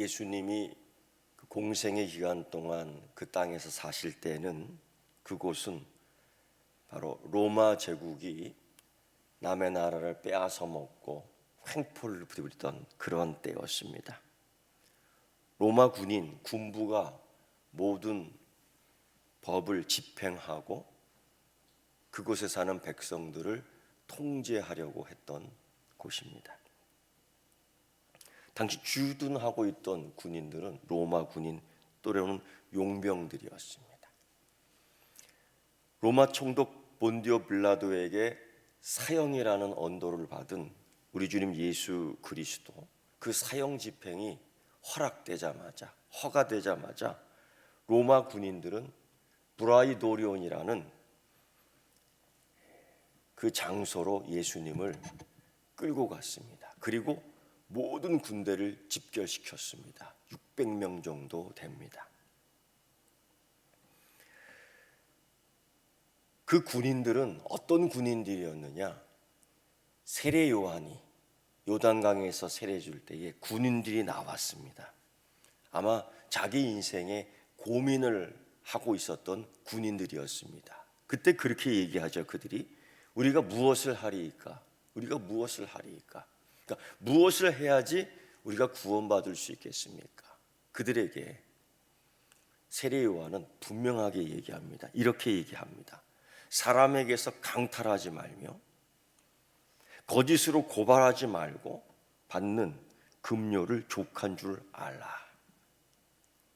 예수님이 그 공생의 기간 동안 그 땅에서 사실 때는 그곳은 바로 로마 제국이 남의 나라를 빼앗아 먹고 횡포를 부리던 그런 때였습니다. 로마 군부가 모든 법을 집행하고 그곳에 사는 백성들을 통제하려고 했던 곳입니다. 당시 주둔하고 있던 군인들은 로마 군인 또는 용병들이었습니다. 로마 총독 본디오 빌라도에게 사형이라는 언도를 받은 우리 주님 예수 그리스도, 그 사형 집행이 허가되자마자 로마 군인들은 브라이도리온이라는 그 장소로 예수님을 끌고 갔습니다. 그리고 모든 군대를 집결시켰습니다. 600명 정도 됩니다. 그 군인들은 어떤 군인들이었느냐? 세례 요한이 요단강에서 세례 줄 때에 군인들이 나왔습니다. 아마 자기 인생에 고민을 하고 있었던 군인들이었습니다. 그때 그렇게 얘기하죠. 그들이 우리가 무엇을 하리이까? 그러니까 무엇을 해야지 우리가 구원받을 수 있겠습니까? 그들에게 세례 요한은 분명하게 얘기합니다. 이렇게 얘기합니다. 사람에게서 강탈하지 말며 거짓으로 고발하지 말고 받는 급료를 족한 줄 알라.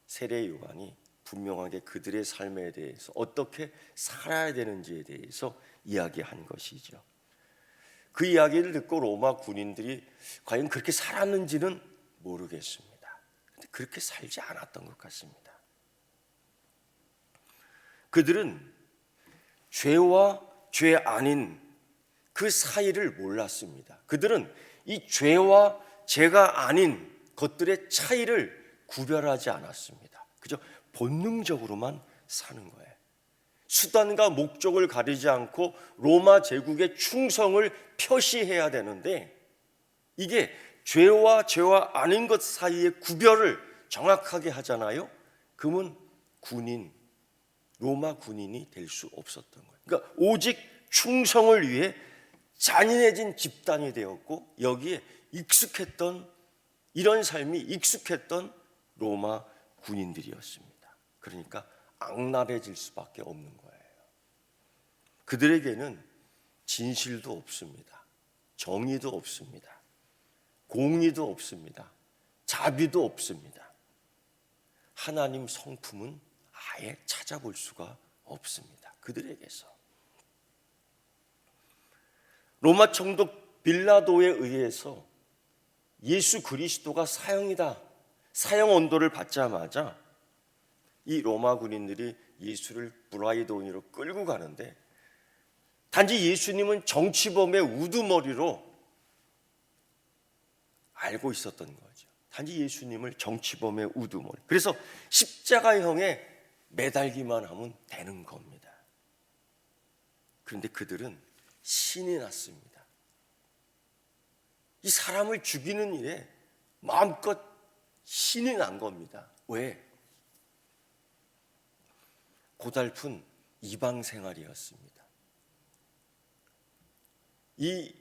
세례 요한이 분명하게 그들의 삶에 대해서 어떻게 살아야 되는지에 대해서 이야기한 것이죠. 그 이야기를 듣고 로마 군인들이 과연 그렇게 살았는지는 모르겠습니다. 근데 그렇게 살지 않았던 것 같습니다. 그들은 죄와 죄 아닌 그 사이를 몰랐습니다. 그들은 이 죄와 죄가 아닌 것들의 차이를 구별하지 않았습니다. 그저 본능적으로만 사는 거예요. 수단과 목적을 가리지 않고 로마 제국의 충성을 표시해야 되는데, 이게 죄와 죄와 아닌 것 사이의 구별을 정확하게 하잖아요. 그러면 로마 군인이 될 수 없었던 거예요. 그러니까 오직 충성을 위해 잔인해진 집단이 되었고, 여기에 이런 삶이 익숙했던 로마 군인들이었습니다. 그러니까 악랄해질 수밖에 없는 거예요. 그들에게는 진실도 없습니다. 정의도 없습니다. 공의도 없습니다. 자비도 없습니다. 하나님 성품은 아예 찾아볼 수가 없습니다. 그들에게서. 로마 총독 빌라도에 의해서 예수 그리스도가 사형 언도를 받자마자 이 로마 군인들이 예수를 브라이도니로 끌고 가는데, 단지 예수님은 정치범의 우두머리로 알고 있었던 거죠. 단지 예수님을 정치범의 우두머리. 그래서 십자가형에 매달기만 하면 되는 겁니다. 그런데 그들은 신이 났습니다. 이 사람을 죽이는 일에 마음껏 신이 난 겁니다. 왜? 고달픈 이방 생활이었습니다. 이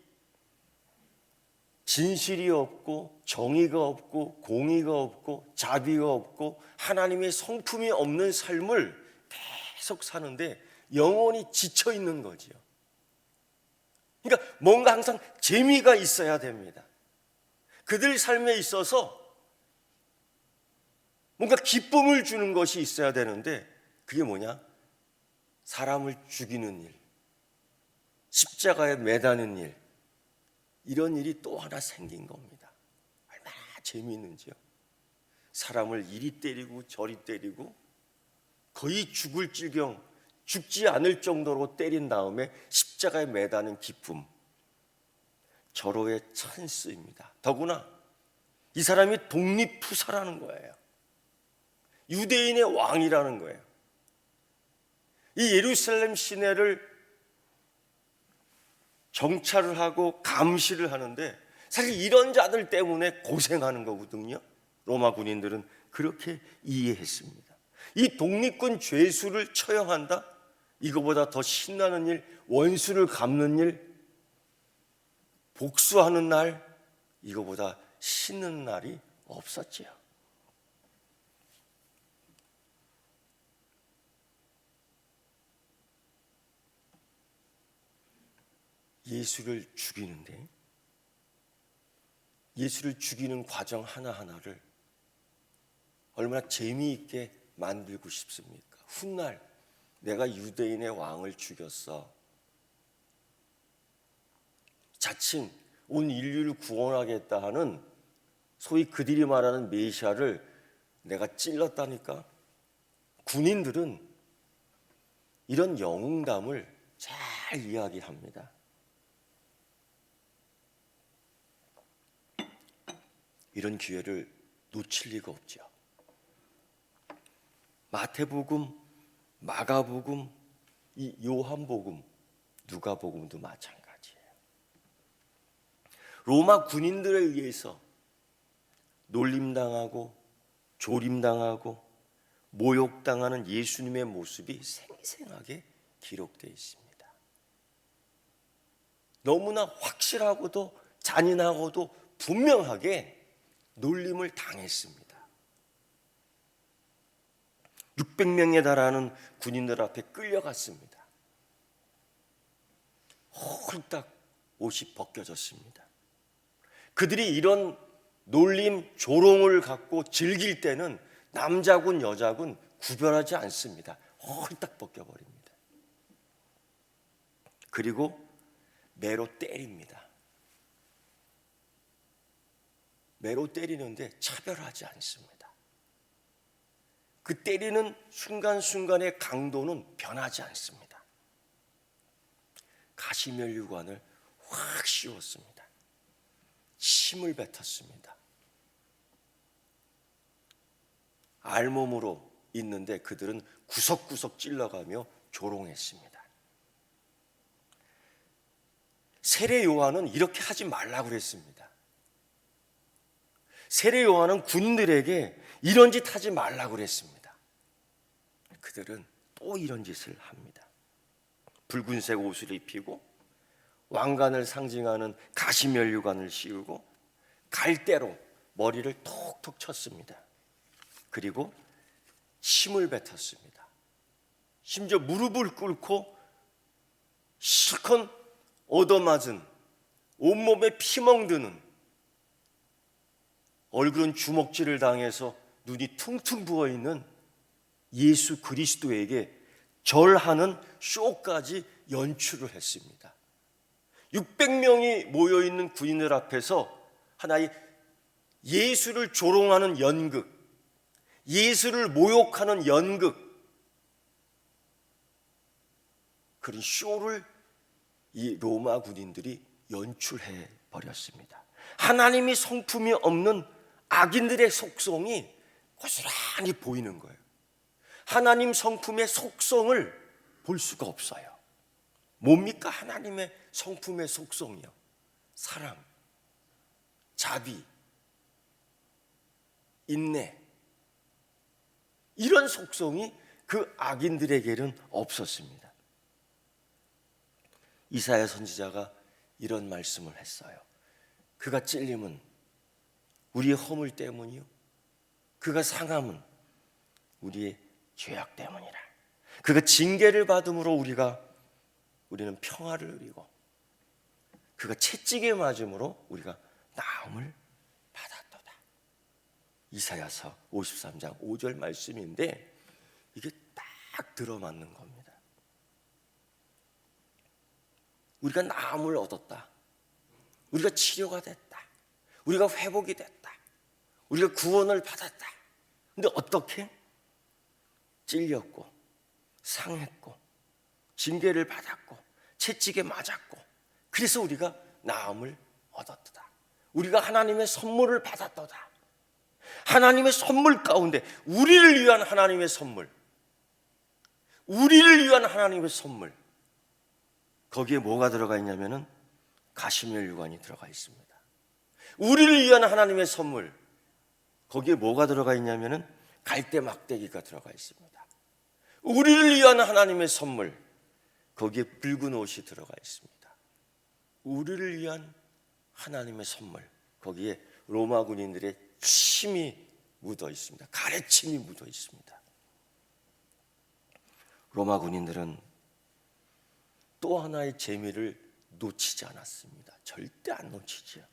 진실이 없고 정의가 없고 공의가 없고 자비가 없고 하나님의 성품이 없는 삶을 계속 사는데 영혼이 지쳐 있는 거지요. 그러니까 뭔가 항상 재미가 있어야 됩니다. 그들 삶에 있어서 뭔가 기쁨을 주는 것이 있어야 되는데, 그게 뭐냐? 사람을 죽이는 일, 십자가에 매다는 일, 이런 일이 또 하나 생긴 겁니다. 얼마나 재미있는지요. 사람을 이리 때리고 저리 때리고 거의 죽을 지경, 죽지 않을 정도로 때린 다음에 십자가에 매다는 기쁨, 절호의 찬스입니다. 더구나 이 사람이 독립투사라는 거예요. 유대인의 왕이라는 거예요. 이 예루살렘 시내를 정찰을 하고 감시를 하는데, 사실 이런 자들 때문에 고생하는 거거든요. 로마 군인들은 그렇게 이해했습니다. 이 독립군 죄수를 처형한다? 이거보다 더 신나는 일, 원수를 갚는 일, 복수하는 날, 이거보다 신나는 날이 없었지요. 예수를 죽이는데, 예수를 죽이는 과정 하나하나를 얼마나 재미있게 만들고 싶습니까? 훗날 내가 유대인의 왕을 죽였어, 자칭 온 인류를 구원하겠다 하는 소위 그들이 말하는 메시아를 내가 찔렀다니까. 군인들은 이런 영웅담을 잘 이야기합니다. 이런 기회를 놓칠 리가 없죠. 마태복음, 마가복음, 이 요한복음, 누가복음도 마찬가지예요. 로마 군인들에 의해서 놀림당하고 조림당하고 모욕당하는 예수님의 모습이 생생하게 기록되어 있습니다. 너무나 확실하고도 잔인하고도 분명하게 놀림을 당했습니다. 600명에 달하는 군인들 앞에 끌려갔습니다. 홀딱 옷이 벗겨졌습니다. 그들이 이런 놀림, 조롱을 갖고 즐길 때는 남자군, 여자군 구별하지 않습니다. 홀딱 벗겨버립니다. 그리고 매로 때립니다. 매로 때리는데 차별하지 않습니다. 그 때리는 순간순간의 강도는 변하지 않습니다. 가시면류관을 확 씌웠습니다. 침을 뱉었습니다. 알몸으로 있는데 그들은 구석구석 찔러가며 조롱했습니다. 세례 요한은 이렇게 하지 말라고 그랬습니다. 세례 요한은 군인들에게 이런 짓 하지 말라고 그랬습니다. 그들은 또 이런 짓을 합니다. 붉은색 옷을 입히고 왕관을 상징하는 가시면류관을 씌우고 갈대로 머리를 톡톡 쳤습니다. 그리고 침을 뱉었습니다. 심지어 무릎을 꿇고 실컷 얻어맞은, 온몸에 피멍드는, 얼굴은 주먹질을 당해서 눈이 퉁퉁 부어있는 예수 그리스도에게 절하는 쇼까지 연출을 했습니다. 600명이 모여있는 군인들 앞에서 하나의 예수를 조롱하는 연극, 예수를 모욕하는 연극, 그런 쇼를 이 로마 군인들이 연출해 버렸습니다. 하나님이 성품이 없는 악인들의 속성이 고스란히 보이는 거예요. 하나님 성품의 속성을 볼 수가 없어요. 뭡니까? 하나님의 성품의 속성이요. 사랑, 자비, 인내, 이런 속성이 그 악인들에게는 없었습니다. 이사야 선지자가 이런 말씀을 했어요. 그가 찔림은 우리의 허물 때문이요, 그가 상함은 우리의 죄악 때문이라. 그가 징계를 받음으로 우리는 평화를 누리고, 그가 채찍에 맞음으로 우리가 나음을 받았도다. 이사야서 53장 5절 말씀인데 이게 딱 들어맞는 겁니다. 우리가 나음을 얻었다, 우리가 치료가 됐다, 우리가 회복이 됐다, 우리가 구원을 받았다. 근데 어떻게? 찔렸고 상했고 징계를 받았고 채찍에 맞았고, 그래서 우리가 나음을 얻었다. 우리가 하나님의 선물을 받았도다. 하나님의 선물 가운데 우리를 위한 하나님의 선물, 우리를 위한 하나님의 선물, 거기에 뭐가 들어가 있냐면은 가시면류관이 들어가 있습니다. 우리를 위한 하나님의 선물, 거기에 뭐가 들어가 있냐면은 갈대 막대기가 들어가 있습니다. 우리를 위한 하나님의 선물, 거기에 붉은 옷이 들어가 있습니다. 우리를 위한 하나님의 선물, 거기에 로마 군인들의 침이 묻어 있습니다. 가래침이 묻어 있습니다. 로마 군인들은 또 하나의 재미를 놓치지 않았습니다. 절대 안 놓치지요.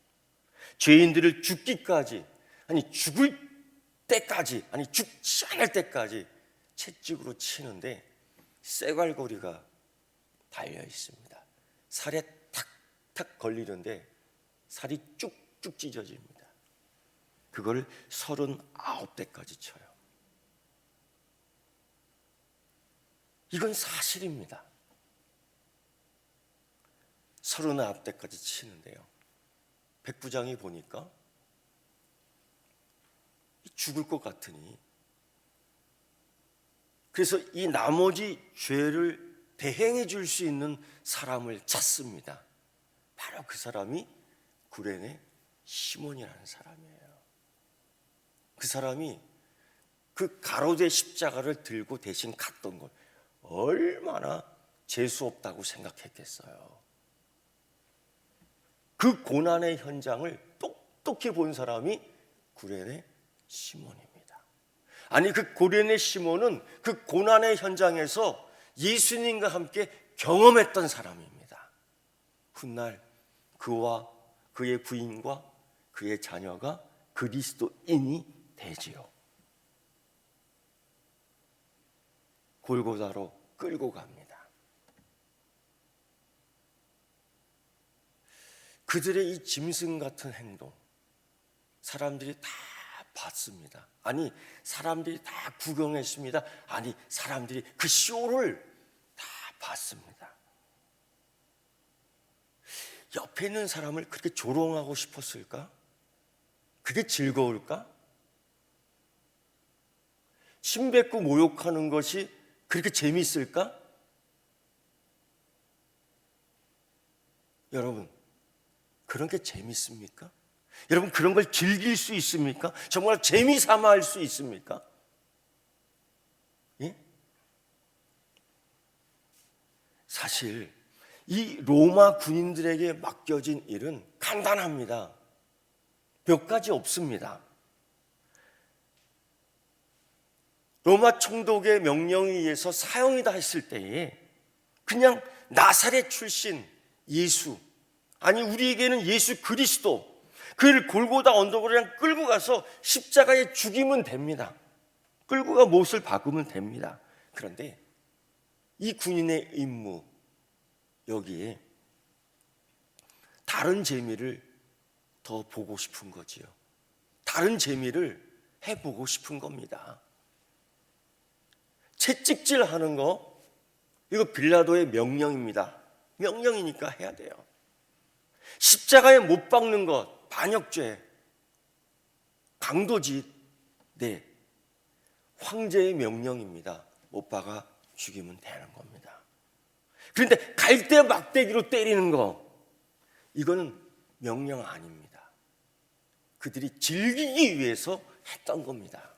죄인들을 죽기까지, 아니 죽을 때까지, 아니 죽지 않을 때까지 채찍으로 치는데 쇠갈고리가 달려 있습니다. 살에 탁탁 걸리는데 살이 쭉쭉 찢어집니다. 그걸 39대까지 쳐요. 이건 사실입니다. 39대까지 치는데요, 백부장이 보니까 죽을 것 같으니, 그래서 이 나머지 죄를 대행해 줄 수 있는 사람을 찾습니다. 바로 그 사람이 구레네 시몬이라는 사람이에요. 그 사람이 그 가로제 십자가를 들고 대신 갔던 걸 얼마나 재수 없다고 생각했겠어요. 그 고난의 현장을 똑똑히 본 사람이 구레네 시몬입니다. 아니, 그 구레네 시몬은 그 고난의 현장에서 예수님과 함께 경험했던 사람입니다. 훗날 그와 그의 부인과 그의 자녀가 그리스도인이 되지요. 골고다로 끌고 갑니다. 그들의 이 짐승 같은 행동, 사람들이 다 봤습니다. 아니, 사람들이 다 구경했습니다. 아니, 사람들이 그 쇼를 다 봤습니다. 옆에 있는 사람을 그렇게 조롱하고 싶었을까? 그게 즐거울까? 침뱉고 모욕하는 것이 그렇게 재미있을까? 여러분, 그런 게 재밌습니까? 여러분, 그런 걸 즐길 수 있습니까? 정말 재미삼아 할 수 있습니까? 예? 사실 이 로마 군인들에게 맡겨진 일은 간단합니다. 몇 가지 없습니다. 로마 총독의 명령에 의해서 사형이다 했을 때에 그냥 나사렛 출신 예수, 아니 우리에게는 예수 그리스도, 그를 골고다 언덕으로 그냥 끌고 가서 십자가에 죽이면 됩니다. 끌고 가 못을 박으면 됩니다. 그런데 이 군인의 임무, 여기에 다른 재미를 더 보고 싶은 거지요. 다른 재미를 해보고 싶은 겁니다. 채찍질 하는 거, 이거 빌라도의 명령입니다. 명령이니까 해야 돼요. 십자가에 못 박는 것, 반역죄, 강도짓, 네, 황제의 명령입니다. 못 박아 죽이면 되는 겁니다. 그런데 갈대 막대기로 때리는 거, 이거는 명령 아닙니다. 그들이 즐기기 위해서 했던 겁니다.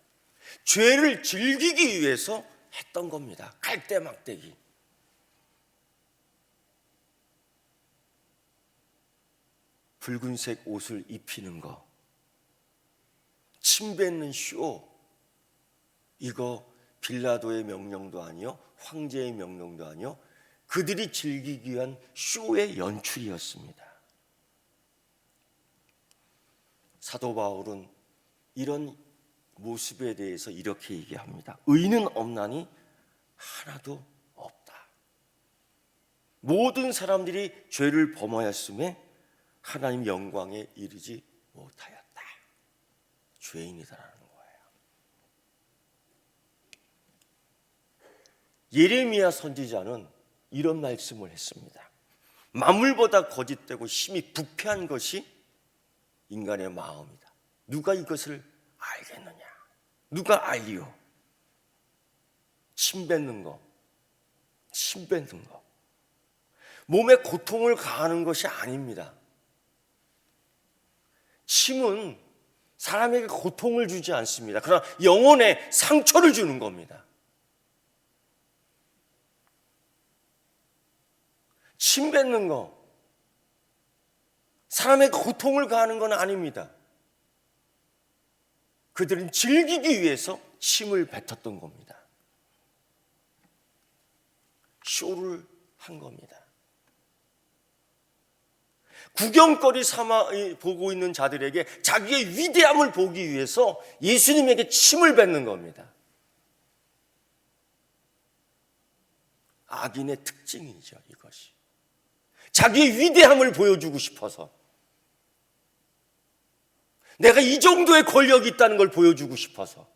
죄를 즐기기 위해서 했던 겁니다. 갈대 막대기. 붉은색 옷을 입히는 거, 침 뱉는 쇼, 이거 빌라도의 명령도 아니요, 황제의 명령도 아니요, 그들이 즐기기 위한 쇼의 연출이었습니다. 사도 바울은 이런 모습에 대해서 이렇게 얘기합니다. 의는 없나니 하나도 없다. 모든 사람들이 죄를 범하였음에 하나님 영광에 이르지 못하였다. 죄인이다라는 거예요. 예레미야 선지자는 이런 말씀을 했습니다. 만물보다 거짓되고 심히 부패한 것이 인간의 마음이다. 누가 이것을 알겠느냐? 누가 알리요? 침 뱉는 거, 침 뱉는 거, 몸에 고통을 가하는 것이 아닙니다. 침은 사람에게 고통을 주지 않습니다. 그러나 영혼에 상처를 주는 겁니다. 침 뱉는 거, 사람에게 고통을 가하는 건 아닙니다. 그들은 즐기기 위해서 침을 뱉었던 겁니다. 쇼를 한 겁니다. 구경거리 삼아 보고 있는 자들에게 자기의 위대함을 보기 위해서 예수님에게 침을 뱉는 겁니다. 악인의 특징이죠, 이것이. 자기의 위대함을 보여주고 싶어서, 내가 이 정도의 권력이 있다는 걸 보여주고 싶어서.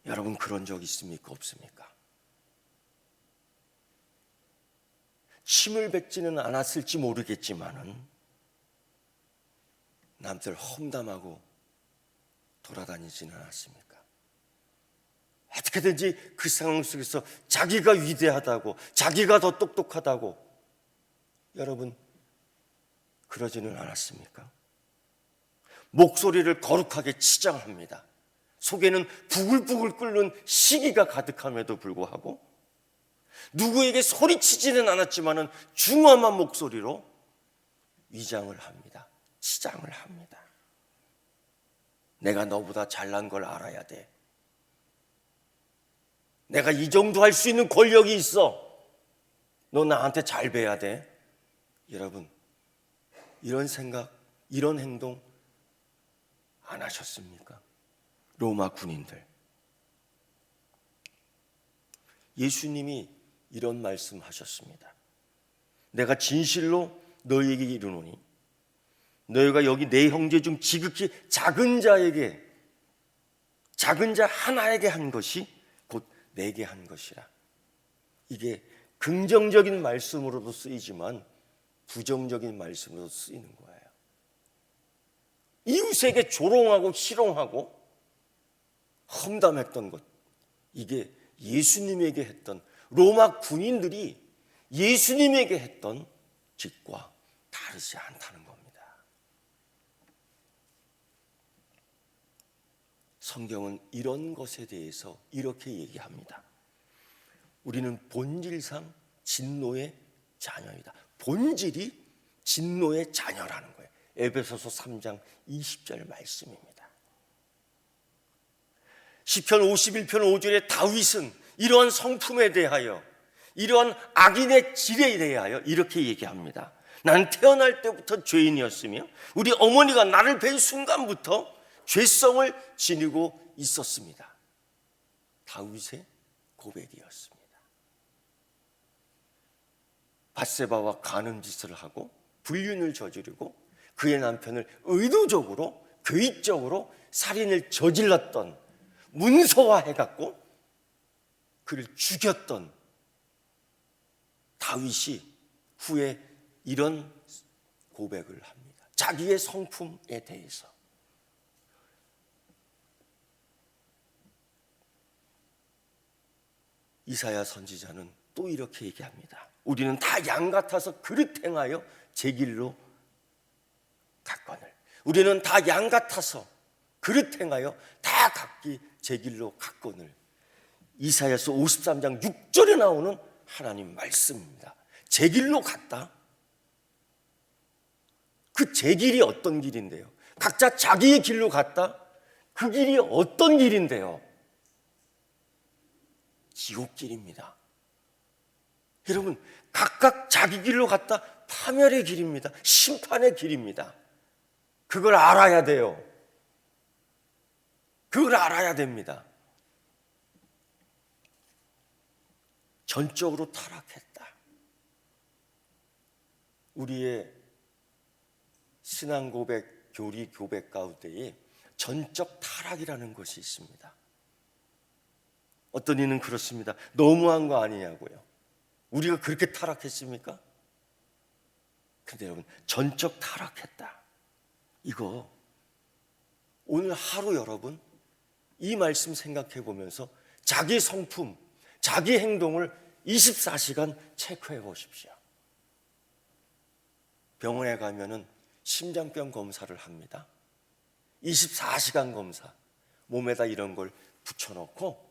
여러분, 그런 적 있습니까? 없습니까? 침을 뱉지는 않았을지 모르겠지만은 남들 험담하고 돌아다니지는 않았습니까? 어떻게든지 그 상황 속에서 자기가 위대하다고, 자기가 더 똑똑하다고, 여러분 그러지는 않았습니까? 목소리를 거룩하게 치장합니다. 속에는 부글부글 끓는 시기가 가득함에도 불구하고 누구에게 소리치지는 않았지만은 중엄한 목소리로 위장을 합니다. 치장을 합니다. 내가 너보다 잘난 걸 알아야 돼. 내가 이 정도 할 수 있는 권력이 있어. 너 나한테 잘 배야 돼. 여러분, 이런 생각, 이런 행동 안 하셨습니까? 로마 군인들. 예수님이 이런 말씀하셨습니다. 내가 진실로 너희에게 이르노니 너희가 여기 내 형제 중 지극히 작은 자에게, 작은 자 하나에게 한 것이 곧 내게 한 것이라. 이게 긍정적인 말씀으로도 쓰이지만 부정적인 말씀으로도 쓰이는 거예요. 이웃에게 조롱하고 희롱하고 험담했던 것, 이게 예수님에게 했던, 로마 군인들이 예수님에게 했던 짓과 다르지 않다는 겁니다. 성경은 이런 것에 대해서 이렇게 얘기합니다. 우리는 본질상 진노의 자녀이다. 본질이 진노의 자녀라는 거예요. 에베소서 3장 20절 말씀입니다. 시편 51편 5절에 다윗은 이러한 성품에 대하여, 이러한 악인의 질에 대하여 이렇게 얘기합니다. 나는 태어날 때부터 죄인이었으며 우리 어머니가 나를 뵌 순간부터 죄성을 지니고 있었습니다. 다윗의 고백이었습니다. 밧세바와 가늠 짓을 하고 불륜을 저지르고 그의 남편을 의도적으로, 교익적으로 살인을 저질렀던, 문서화해갖고 그를 죽였던 다윗이 후에 이런 고백을 합니다. 자기의 성품에 대해서. 이사야 선지자는 또 이렇게 얘기합니다. 우리는 다 양 같아서 그릇 행하여 제 길로 갔거늘. 우리는 다 양 같아서 그릇 행하여 다 각기 제 길로 갔거늘. 이사야서 53장 6절에 나오는 하나님 말씀입니다. 제 길로 갔다. 그 제 길이 어떤 길인데요? 각자 자기의 길로 갔다. 그 길이 어떤 길인데요? 지옥길입니다. 여러분, 각각 자기 길로 갔다. 파멸의 길입니다. 심판의 길입니다. 그걸 알아야 돼요. 그걸 알아야 됩니다. 전적으로 타락했다. 우리의 신앙 고백, 교리 고백 가운데에 전적 타락이라는 것이 있습니다. 어떤 이는 그렇습니다. 너무한 거 아니냐고요. 우리가 그렇게 타락했습니까? 근데 여러분, 전적 타락했다. 이거 오늘 하루 여러분 이 말씀 생각해 보면서 자기 성품, 자기 행동을 24시간 체크해 보십시오. 병원에 가면은 심장병 검사를 합니다. 24시간 검사, 몸에다 이런 걸 붙여놓고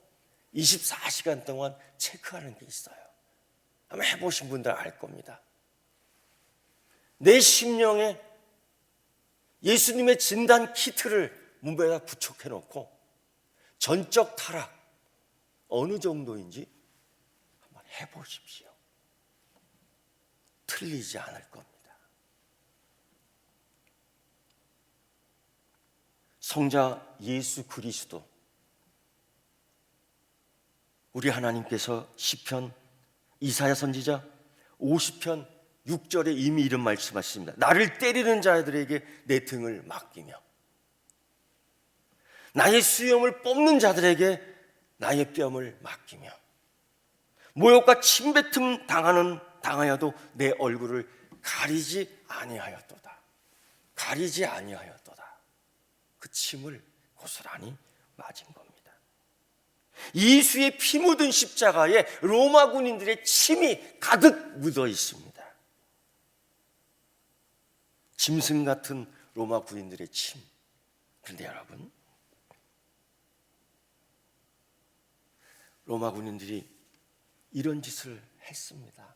24시간 동안 체크하는 게 있어요. 아마 해보신 분들 알 겁니다. 내 심령에 예수님의 진단 키트를 몸에다 부착해놓고 전적 타락 어느 정도인지 한번 해보십시오. 틀리지 않을 겁니다. 성자 예수 그리스도, 우리 하나님께서 시편, 이사야 선지자 50편 6절에 이미 이런 말씀하십니다. 나를 때리는 자들에게 내 등을 맡기며 나의 수염을 뽑는 자들에게 나의 뺨을 맡기며 모욕과 침뱉음 당하여도 내 얼굴을 가리지 아니하였도다. 가리지 아니하였도다. 그 침을 고스란히 맞은 겁니다. 예수의 피 묻은 십자가에 로마 군인들의 침이 가득 묻어 있습니다. 짐승 같은 로마 군인들의 침. 그런데 여러분, 로마 군인들이 이런 짓을 했습니다.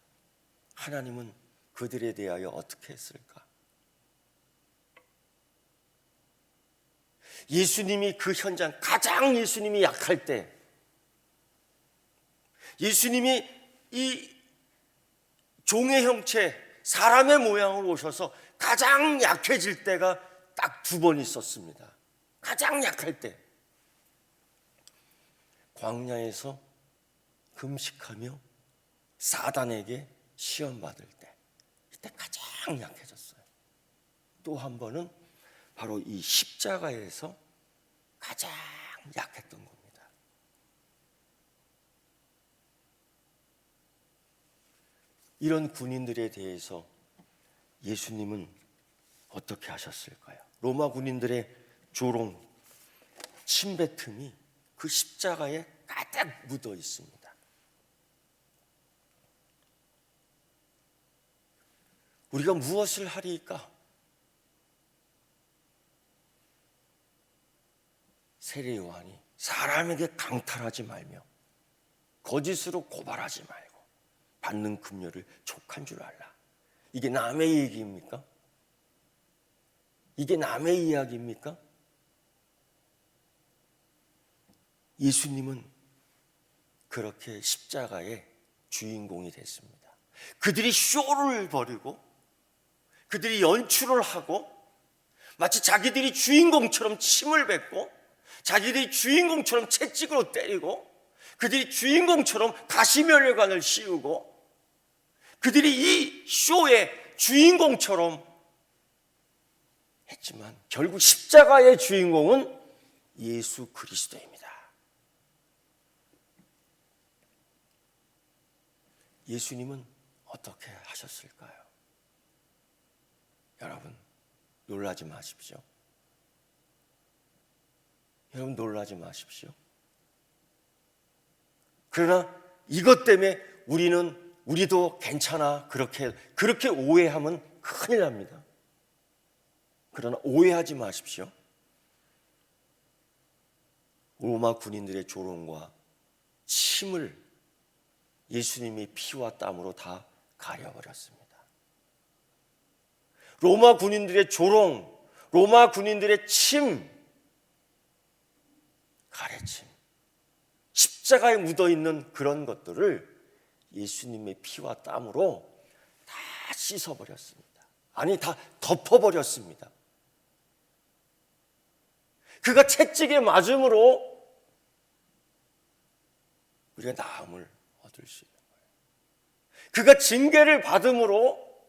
하나님은 그들에 대하여 어떻게 했을까? 예수님이 그 현장, 가장 예수님이 약할 때, 예수님이 이 종의 형체, 사람의 모양으로 오셔서 가장 약해질 때가 딱 2번 있었습니다. 가장 약할 때, 광야에서 금식하며 사단에게 시험받을 때, 이때 가장 약해졌어요. 또 한 번은 바로 이 십자가에서 가장 약했던 겁니다. 이런 군인들에 대해서 예수님은 어떻게 하셨을까요? 로마 군인들의 조롱, 침뱉음이 그 십자가에 가득 묻어 있습니다. 우리가 무엇을 하리까? 세례 요한이 사람에게 강탈하지 말며 거짓으로 고발하지 말고 받는 금료를 족한 줄 알라. 이게 남의 얘기입니까? 이게 남의 이야기입니까? 예수님은 그렇게 십자가의 주인공이 됐습니다. 그들이 쇼를 벌이고 그들이 연출을 하고 마치 자기들이 주인공처럼 침을 뱉고 자기들이 주인공처럼 채찍으로 때리고 그들이 주인공처럼 가시면류관을 씌우고 그들이 이 쇼의 주인공처럼 했지만 결국 십자가의 주인공은 예수 그리스도입니다. 예수님은 어떻게 하셨을까요? 여러분, 놀라지 마십시오. 여러분, 놀라지 마십시오. 그러나 이것 때문에 우리도 괜찮아 그렇게 오해하면 큰일 납니다. 그러나 오해하지 마십시오. 로마 군인들의 조롱과 침을 예수님이 피와 땀으로 다 가려버렸습니다. 로마 군인들의 조롱, 로마 군인들의 침, 가래침, 십자가에 묻어있는 그런 것들을 예수님의 피와 땀으로 다 씻어버렸습니다. 아니, 다 덮어버렸습니다. 그가 채찍에 맞음으로 우리가 나음을 얻을 수 있는 거예요. 그가 징계를 받음으로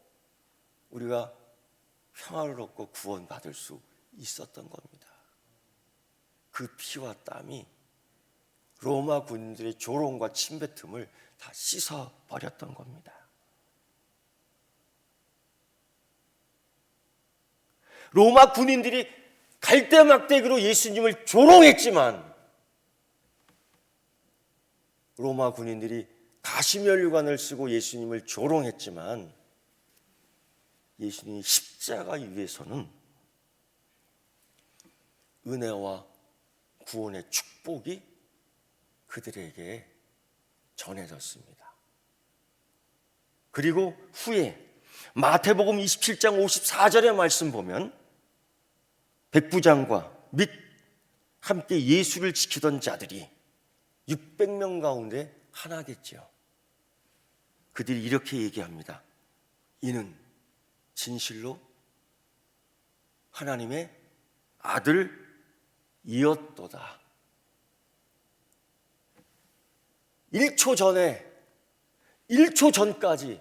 우리가 평화를 얻고 구원받을 수 있었던 겁니다. 그 피와 땀이 로마 군인들의 조롱과 침뱉음을 다 씻어버렸던 겁니다. 로마 군인들이 갈대막대기로 예수님을 조롱했지만 로마 군인들이 가시면류관을 쓰고 예수님을 조롱했지만 예수님이 십자가 위에서는 은혜와 구원의 축복이 그들에게 전해졌습니다. 그리고 후에 마태복음 27장 54절의 말씀 보면 백부장과 및 함께 예수를 지키던 자들이 600명 가운데 하나겠죠. 그들이 이렇게 얘기합니다. 이는 진실로 하나님의 아들이었도다. 1초 전에, 1초 전까지,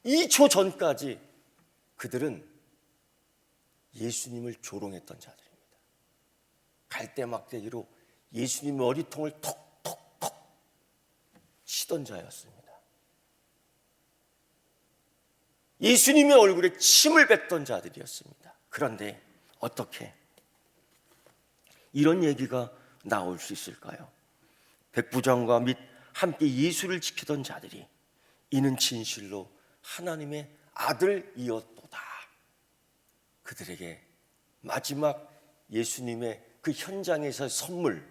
2초 전까지 그들은 예수님을 조롱했던 자들입니다. 갈대막대기로 예수님 머리통을 톡톡톡 치던 자였습니다. 예수님의 얼굴에 침을 뱉던 자들이었습니다. 그런데 어떻게 이런 얘기가 나올 수 있을까요? 백부장과 및 함께 예수를 지키던 자들이 이는 진실로 하나님의 아들이었도다. 그들에게 마지막 예수님의 그 현장에서의 선물,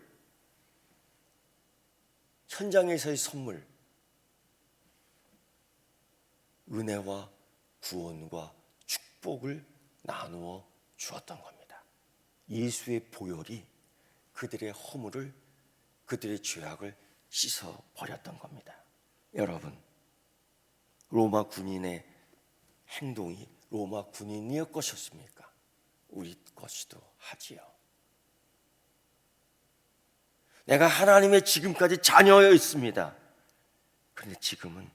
은혜와 구원과 축복을 나누어 주었던 겁니다. 예수의 보혈이 그들의 허물을, 그들의 죄악을 씻어버렸던 겁니다. 여러분, 로마 군인의 행동이 로마 군인이의 것이었습니까? 우리 것이도 하지요. 내가 하나님의 지금까지 자녀였습니다. 그런데 지금은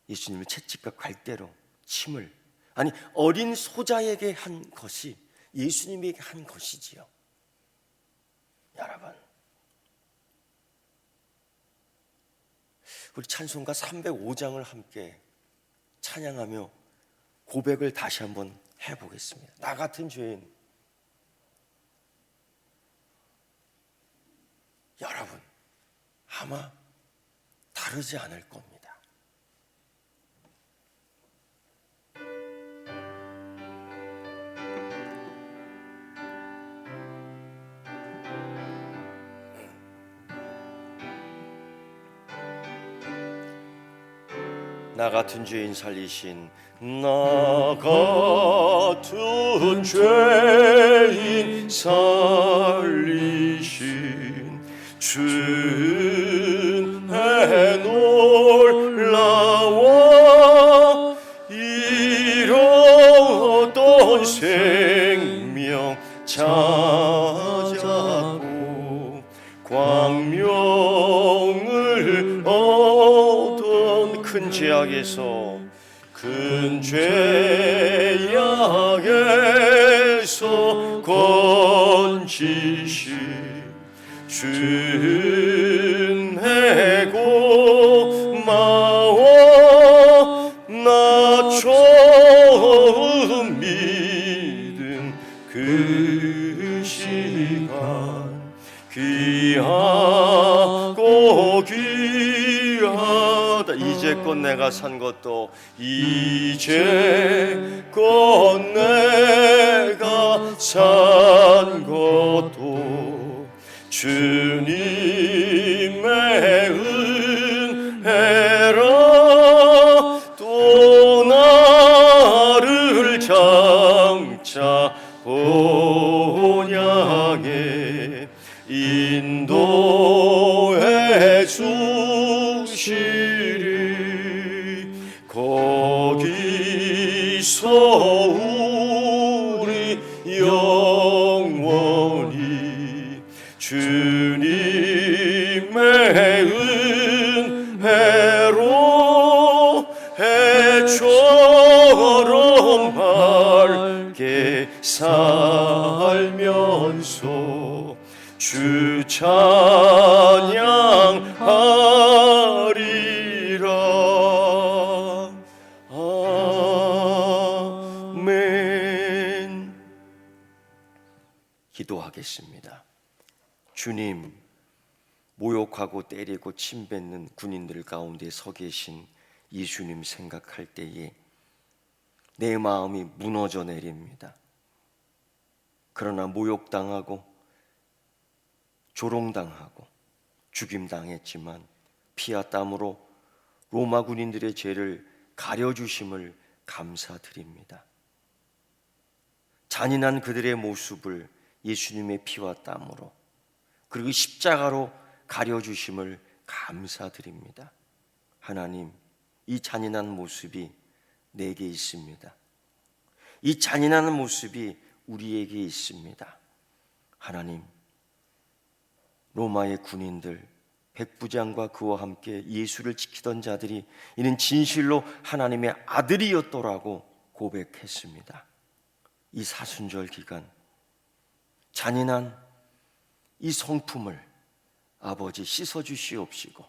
예수님의 채찍과 갈대로 침을, 아니 어린 소자에게 한 것이 예수님에게 한 것이지요. 여러분, 우리 찬송가 305장을 함께 찬양하며 고백을 다시 한번 해보겠습니다. 나 같은 죄인, 여러분 아마 다르지 않을 겁니다. 나 같은 죄인 살리신, 나 같은 죄인 살리신 주의 놀라워 잃었던 생명 찾았고 광명을 얻은 큰 죄악에서 건지신 주의 고마워 나 처음 믿은 그 시간 귀하고 귀하다. 이제껏 내가 산 것도 이제껏 내가 산 것도 주님의 은혜라. 또 나를 장차 본향에 인도해 주시리. 거기서 우리 영원히 주님의 은혜로 해처럼 밝게 살면서 주 찬양하리라. 아멘. 기도하겠습니다. 주님, 모욕하고 때리고 침뱉는 군인들 가운데 서 계신 예수님 생각할 때에 내 마음이 무너져 내립니다. 그러나 모욕당하고 조롱당하고 죽임당했지만 피와 땀으로 로마 군인들의 죄를 가려주심을 감사드립니다. 잔인한 그들의 모습을 예수님의 피와 땀으로 그리고 십자가로 가려주심을 감사드립니다. 하나님, 이 잔인한 모습이 내게 있습니다. 이 잔인한 모습이 우리에게 있습니다. 하나님, 로마의 군인들, 백부장과 그와 함께 예수를 지키던 자들이 이는 진실로 하나님의 아들이었더라고 고백했습니다. 이 사순절 기간 잔인한 이 성품을 아버지 씻어주시옵시고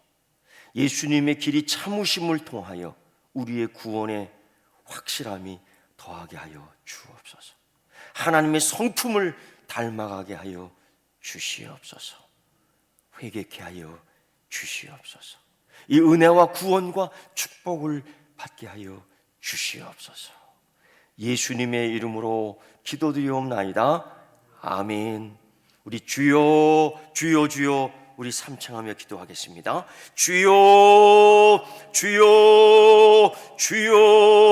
예수님의 길이 참으심을 통하여 우리의 구원의 확실함이 더하게 하여 주옵소서. 하나님의 성품을 닮아가게 하여 주시옵소서. 회개케 하여 주시옵소서. 이 은혜와 구원과 축복을 받게 하여 주시옵소서. 예수님의 이름으로 기도드리옵나이다. 아멘. 우리 주여 주여 주여 우리 삼창하며 기도하겠습니다. 주여 주여 주여